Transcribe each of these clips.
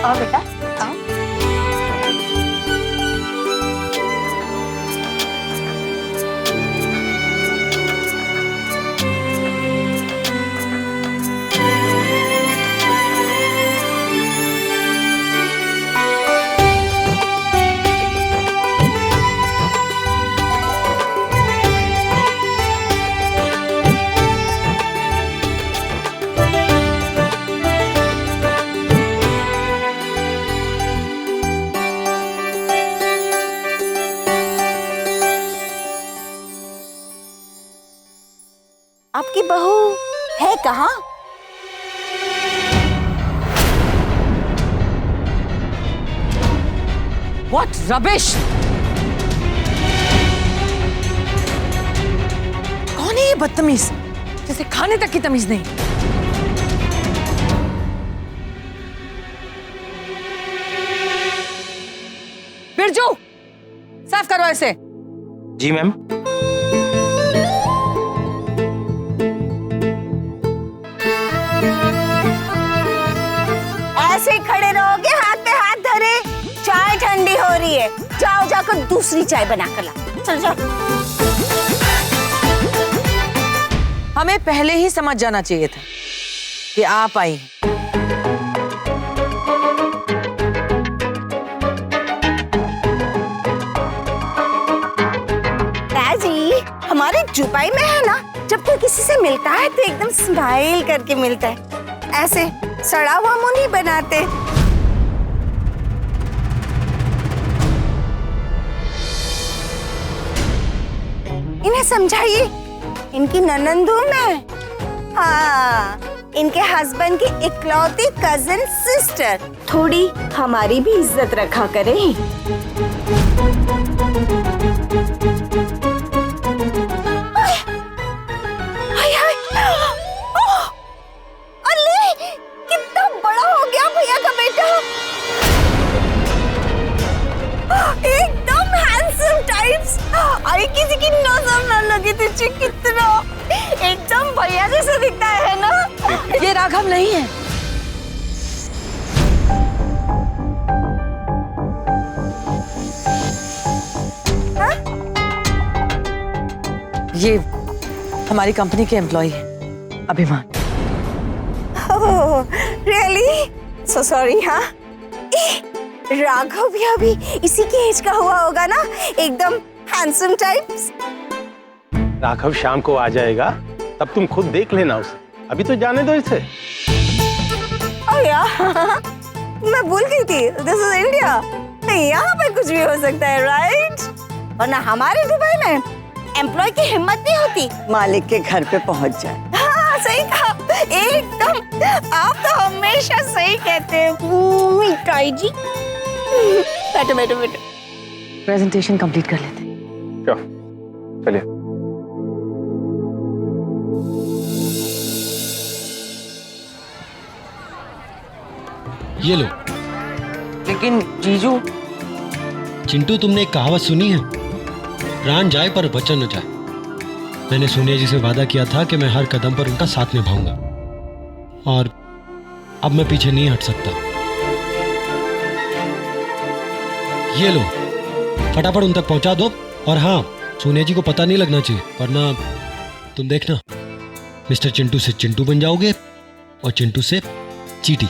आओ बेटा आओ। आपकी बहू है कहाँ? What rubbish! कौन है ये बदतमीज जिसे खाने तक की तमीज नहीं? बिरजू, साफ करो ऐसे। जी मैम। ऐसे खड़े रहोगे हाथ पे हाथ धरे? चाय ठंडी हो रही है, जाओ जाकर दूसरी चाय बना कर ला। चल जाओ। हमें पहले ही समझ जाना चाहिए था कि आप आई हैं। ताजी, हमारे जुबाई में है ना, जब कोई किसी से मिलता है तो एकदम स्माइल करके मिलता है, ऐसे सड़ा हुआ मुंह नहीं बनाते। इन्हें समझाइए, इनकी ननंद हूं मैं। हाँ, इनके हस्बैंड की इकलौती कजिन सिस्टर। थोड़ी हमारी भी इज्जत रखा करें। कितना बड़ा हो गया भैया का बेटा, एकदम हैंडसम टाइप्स। अरे किसी की नजर न लगी तुझे, कितना एकदम भैया जैसे दिखता है ना। ये राघव नहीं है। हा? ये हमारी कंपनी के एम्प्लॉय है, अभिमान। Really so sorry. हाँ, राघव भी अभी इसी के एज का हुआ होगा ना, एकदम हैंडसम टाइप्स। राघव शाम को आ जाएगा, तब तुम खुद देख लेना उसे, अभी तो जाने दो इसे। ओह यार, मैं भूल गई थी, दिस इज इंडिया। यहाँ पे कुछ भी हो सकता है, राइट? वरना हमारे दुबई में एम्प्लॉय की हिम्मत नहीं होती मालिक के घर पे पहुंच जाए। हाँ सही कहा, एकदम। आप तो हमेशा सही कहते हैं मिठाई जी। बैठो बैठो बैठो। प्रेजेंटेशन कंप्लीट कर लेते हैं। चलिए। ये लो। लेकिन जीजू, चिंटू, तुमने एक कहावत सुनी है, प्राण जाए पर वचन न जाए। मैंने सोनिया जी से वादा किया था कि मैं हर कदम पर उनका साथ निभाऊंगा, और अब मैं पीछे नहीं हट सकता। ये लो, फटाफट उन तक पहुंचा दो। और हाँ, सोनिया जी को पता नहीं लगना चाहिए, वरना तुम देखना, मिस्टर चिंटू से चिंटू बन जाओगे और चिंटू से चीटी।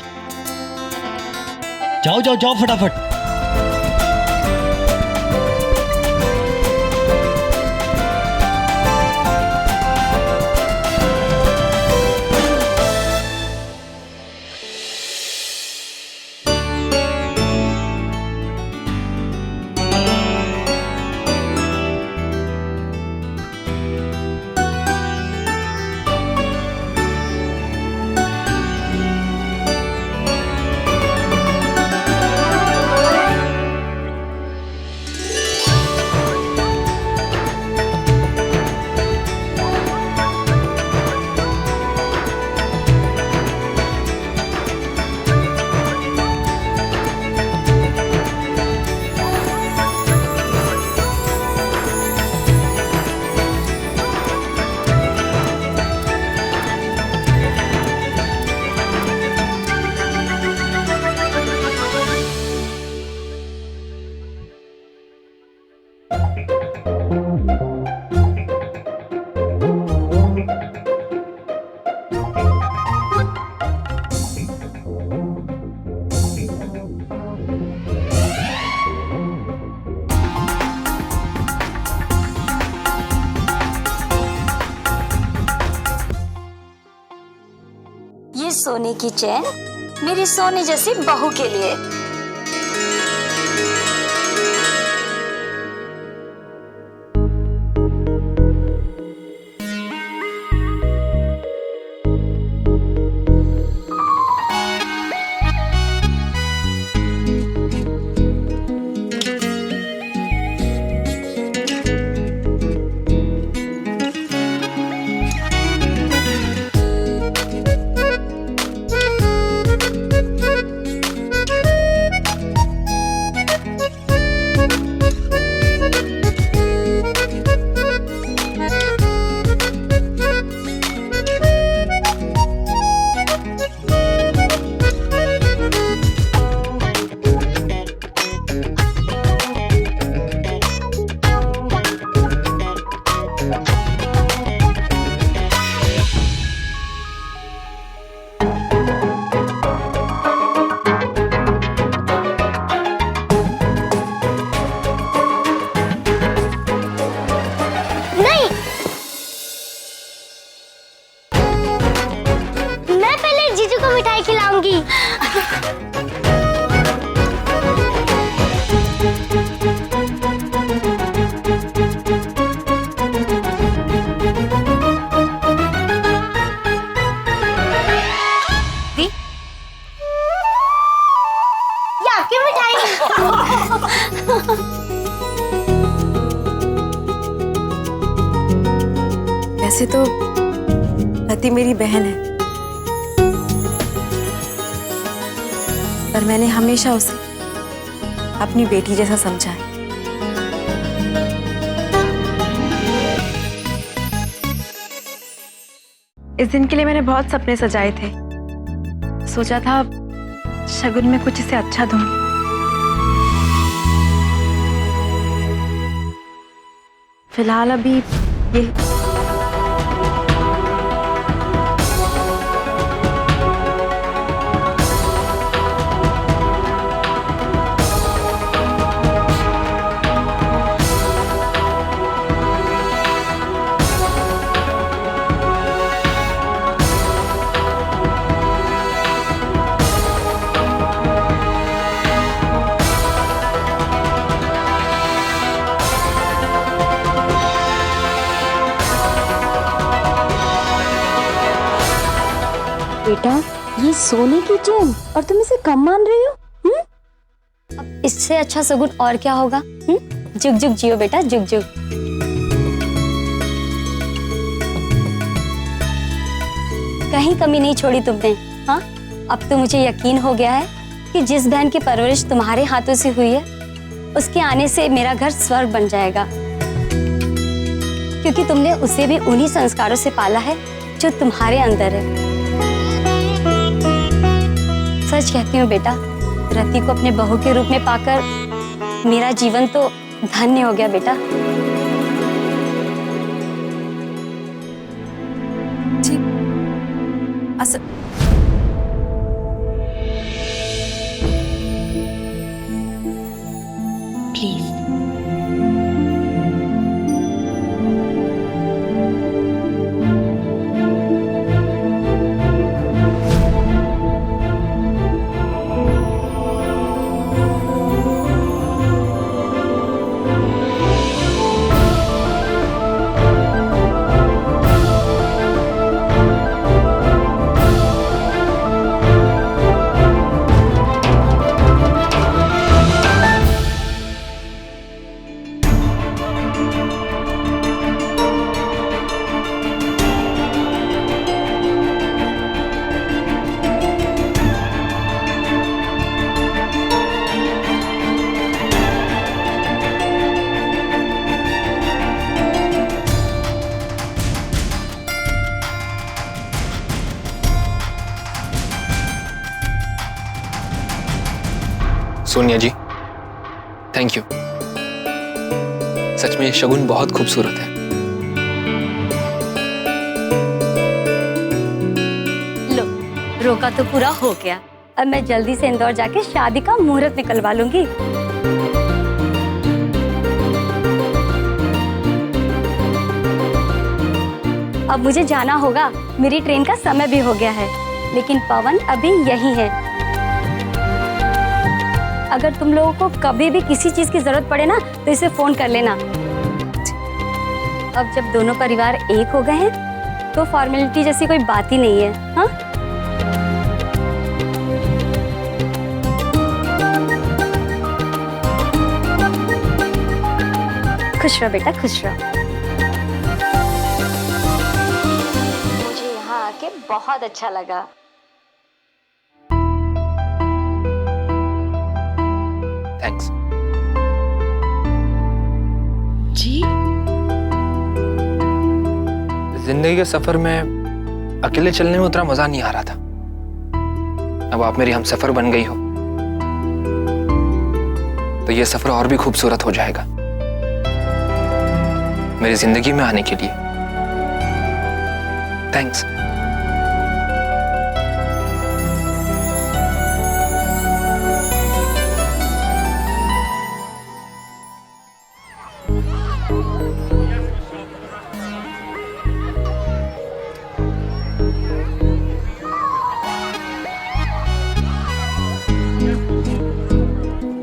जाओ जाओ जाओ फटाफट। सोने की चैन मेरी सोने जैसी बहू के लिए। मिठाई खिलाऊंगी। ये आपकी मिठाई। वैसे तो रति मेरी बहन है, पर मैंने हमेशा उसे अपनी बेटी जैसा समझा है। इस दिन के लिए मैंने बहुत सपने सजाए थे। सोचा था शगुन में कुछ इसे अच्छा दूंगी। फिलहाल अभी ये बेटा, ये सोने की चेन और तुम इसे कम मान रही हो? अब इससे अच्छा सगुन और क्या होगा? जुग जुग जियो बेटा, जुग जुग। कहीं कमी नहीं छोड़ी तुमने। हाँ, अब तो मुझे यकीन हो गया है कि जिस बहन की परवरिश तुम्हारे हाथों से हुई है, उसके आने से मेरा घर स्वर्ग बन जाएगा, क्योंकि तुमने उसे भी उन्हीं संस्कारों से पाला है जो तुम्हारे अंदर है। सच कहती हूँ बेटा, रति को अपने बहू के रूप में पाकर मेरा जीवन तो धन्य हो गया बेटा। जी, please. Sonia ji, thank you. सच में शगुन बहुत खूबसूरत है। लो, रोका तो पूरा हो गया। अब मैं जल्दी से इंदौर जाके शादी का मुहूर्त निकलवा लूंगी। अब मुझे जाना होगा, मेरी ट्रेन का समय भी हो गया है। लेकिन पवन अभी यही है। अगर तुम लोगों को कभी भी किसी चीज की जरूरत पड़े ना तो इसे फोन कर लेना। अब जब दोनों परिवार एक हो गए हैं तो फॉर्मेलिटी जैसी कोई बात ही नहीं है। हाँ, खुश रहो बेटा, खुश रहो। मुझे यहाँ आके बहुत अच्छा लगा। थैंक्स। जी, जिंदगी के सफर में अकेले चलने में उतना मजा नहीं आ रहा था। अब आप मेरी हमसफर बन गई हो तो ये सफर और भी खूबसूरत हो जाएगा मेरी जिंदगी में आने के लिए। थैंक्स।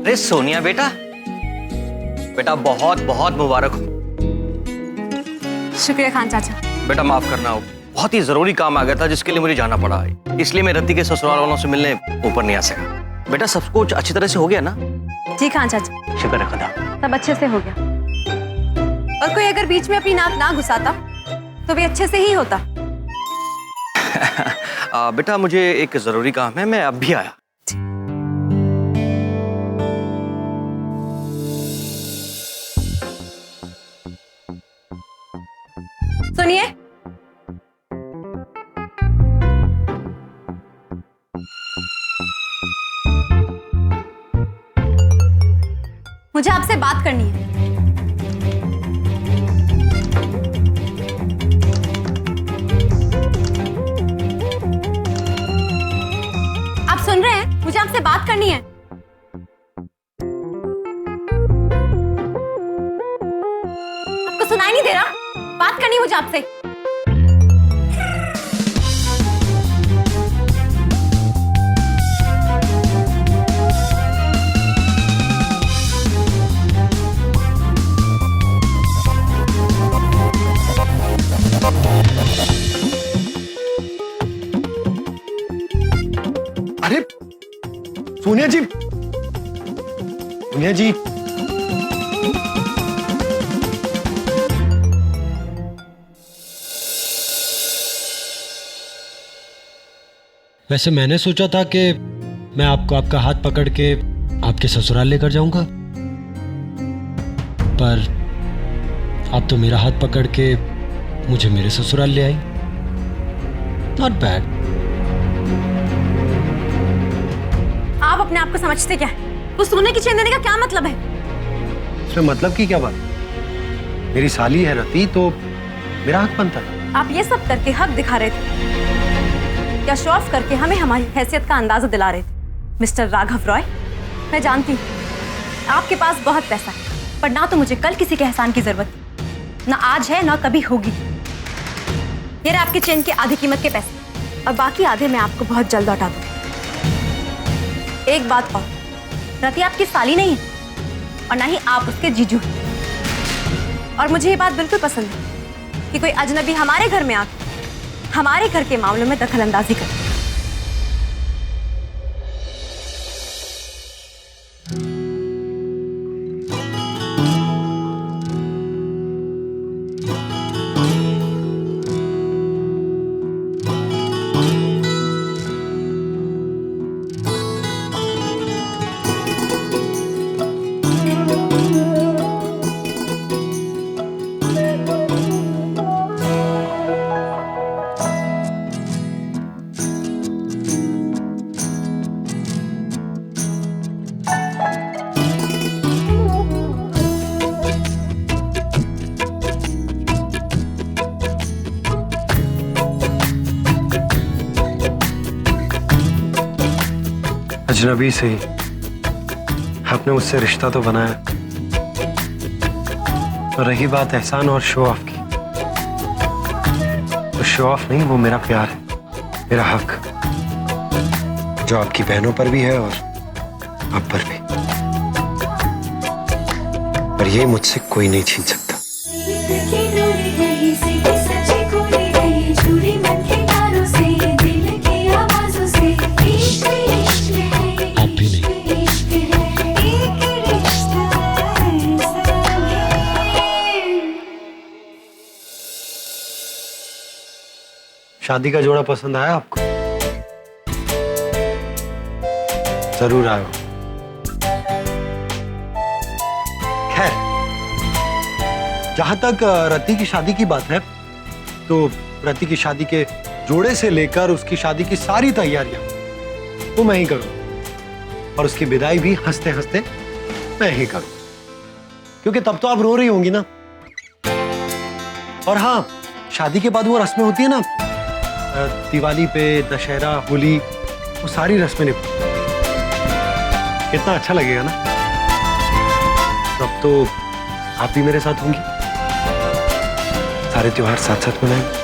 अरे सोनिया बेटा, बेटा बहुत बहुत मुबारक हो। शुक्रिया खान चाचा। बेटा माफ करना, बहुत ही जरूरी काम आ गया था जिसके लिए मुझे जाना पड़ा, इसलिए मैं रति के ससुराल वालों से मिलने ऊपर नहीं आ सका। बेटा सब कुछ अच्छी तरह से हो गया ना? जी खान चाचा, शुक्र है खुदा। सब अच्छे से हो गया। और कोई अगर बीच में अपनी नाक ना घुसाता तो भी अच्छे से ही होता। बेटा मुझे एक जरूरी काम है, मैं अब भी आया। सुनिए, मुझे आपसे बात करनी है। आप सुन रहे हैं? मुझे आपसे बात करनी है। आपको सुनाई नहीं दे रहा? बात करनी है मुझे आपसे। अरे सोनिया जी, सोनिया जी, वैसे मैंने सोचा था कि मैं आपको आपका हाथ पकड़ के आपके ससुराल लेकर जाऊंगा, पर आप तो मेरा हाथ पकड़ के मुझे मेरे ससुराल ले आई। Not bad. आप अपने आप को समझते क्या है? वो सोने की चेन देने का क्या मतलब है? इसमें मतलब की क्या बात? मेरी साली है रति, तो मेरा हक बनता है। आप ये सब करके हक दिखा रहे थे या शो ऑफ करके हमें हमारी हैसियत का अंदाजा दिला रहे थे? मिस्टर राघव रॉय, मैं जानती हूँ आपके पास बहुत पैसा है, पर ना तो मुझे कल किसी के एहसान की जरूरत है, ना आज है ना कभी होगी। ये रहे आपके चेन के आधी कीमत के पैसे, और बाकी आधे मैं आपको बहुत जल्द लौटा दूँ। एक बात और, रति आपकी साली नहीं है और ना ही आप उसके जीजू हैं। और मुझे ये बात बिल्कुल पसंद है कि कोई अजनबी हमारे घर में आकर हमारे घर के मामलों में दखल अंदाजी करे। अजनबी से ही आपने मुझसे रिश्ता तो बनाया, और रही बात एहसान और शो ऑफ की, तो शो ऑफ नहीं, वो मेरा प्यार है, मेरा हक। जो आपकी बहनों पर भी है और आप पर भी। पर ये मुझसे कोई नहीं छीन सकता। आप भी नहीं। शादी का जोड़ा पसंद आया आपको? जरूर आयो। खैर, जहां तक रति की शादी की बात है, तो रति की शादी के जोड़े से लेकर उसकी शादी की सारी तैयारियां वो मैं ही करूं, और उसकी विदाई भी हंसते हंसते मैं ही करूं, क्योंकि तब तो आप रो रही होंगी ना। और हाँ, शादी के बाद वो रस्में होती है ना, दिवाली पे, दशहरा, होली, वो सारी रस्में निभाती। कितना अच्छा लगेगा ना। तब तो आप भी मेरे साथ होंगी, सारे त्योहार साथ साथ मनाएंगे।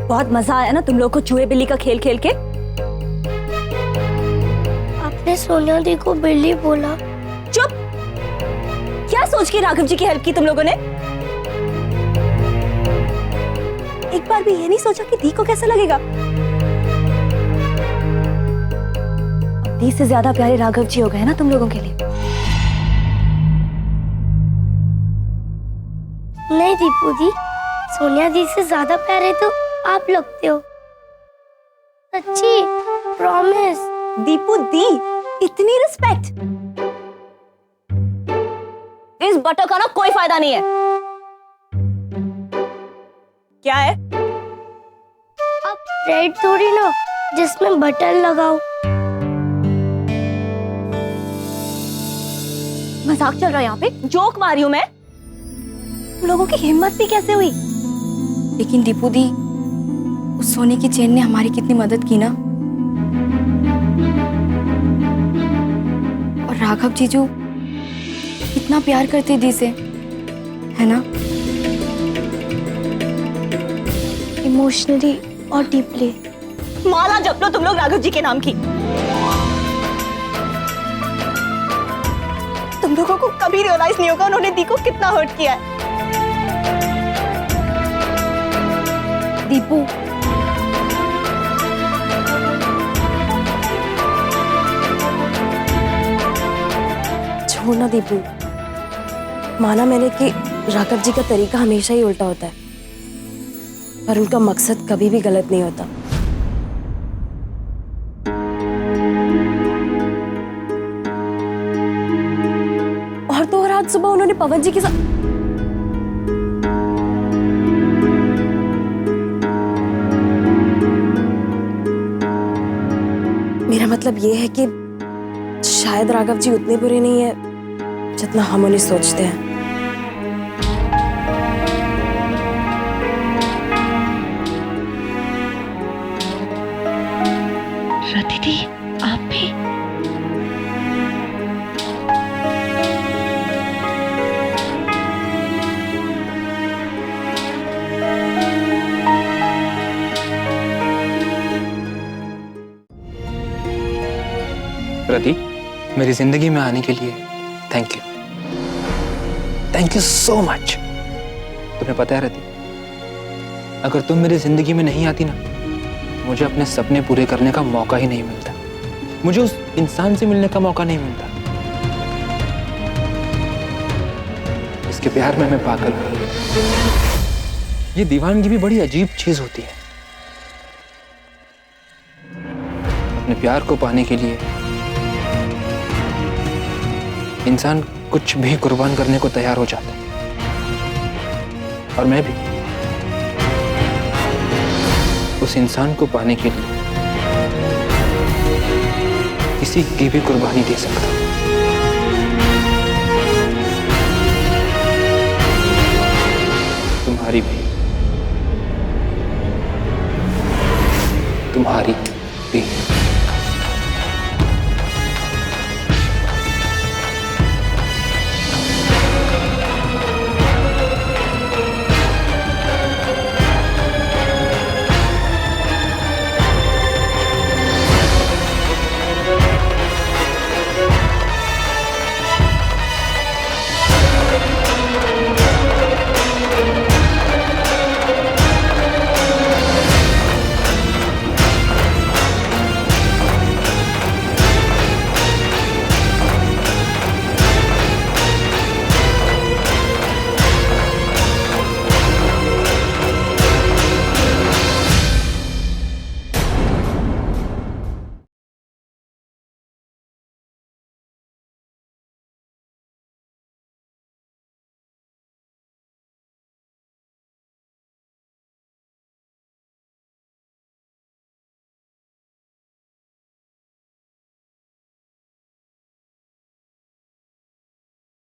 बहुत मजा आया ना तुम लोग को चूहे बिल्ली का खेल खेल के? आपने सोनिया दी को बिल्ली बोला। चुप! क्या सोच के राघव जी की हेल्प की तुम लोगों ने? एक बार भी ये नहीं सोचा कि दी को कैसा लगेगा? दी से ज्यादा प्यारे राघव जी हो गए ना तुम लोगों के लिए। नहीं दीपू दी, सोनिया दी से ज्यादा प्यारे तो आप लगते हो। सच्ची, प्रॉमिस। दीपू दी, इतनी रिस्पेक्ट? इस बटर का ना कोई फायदा नहीं है। क्या है? अब ब्रेड थोड़ी ना जिसमें बटर लगाओ। मजाक चल रहा है यहाँ पे? जोक मारी हूं मैं। तुम लोगों की हिम्मत भी कैसे हुई? लेकिन दीपू दी, उस सोने की चेन ने हमारी कितनी मदद की ना। और राघव जीजू कितना प्यार करते दी से, है ना? इमोशनली और डीपली। माला जप लो तुम लोग राघव जी के नाम की। तुम लोगों को कभी रियलाइज नहीं होगा उन्होंने दी को कितना हर्ट किया है। दीपू, छोड़ना दीपू। माना मैंने कि राघव जी का तरीका हमेशा ही उल्टा होता है, पर उनका मकसद कभी भी गलत नहीं होता। और तो और आज सुबह उन्होंने पवन जी के साथ मेरा मतलब ये है कि शायद राघव जी उतने बुरे नहीं है जितना हम उन्हें सोचते हैं। रति दी, आप भी? रति, मेरी जिंदगी में आने के लिए thank you. Thank you so much. तुम्हें पता है रति, अगर तुम मेरी जिंदगी में नहीं आती ना, मुझे अपने सपने पूरे करने का मौका ही नहीं मिलता। मुझे उस इंसान से मिलने का मौका नहीं मिलता इसके प्यार में मैं पागल हूं। ये दीवानगी भी बड़ी अजीब चीज होती है। अपने प्यार को पाने के लिए इंसान कुछ भी कुर्बान करने को तैयार हो जाता है, और मैं भी उस इंसान को पाने के लिए किसी की भी कुर्बानी दे सकता हूं। तुम्हारी भी, तुम्हारी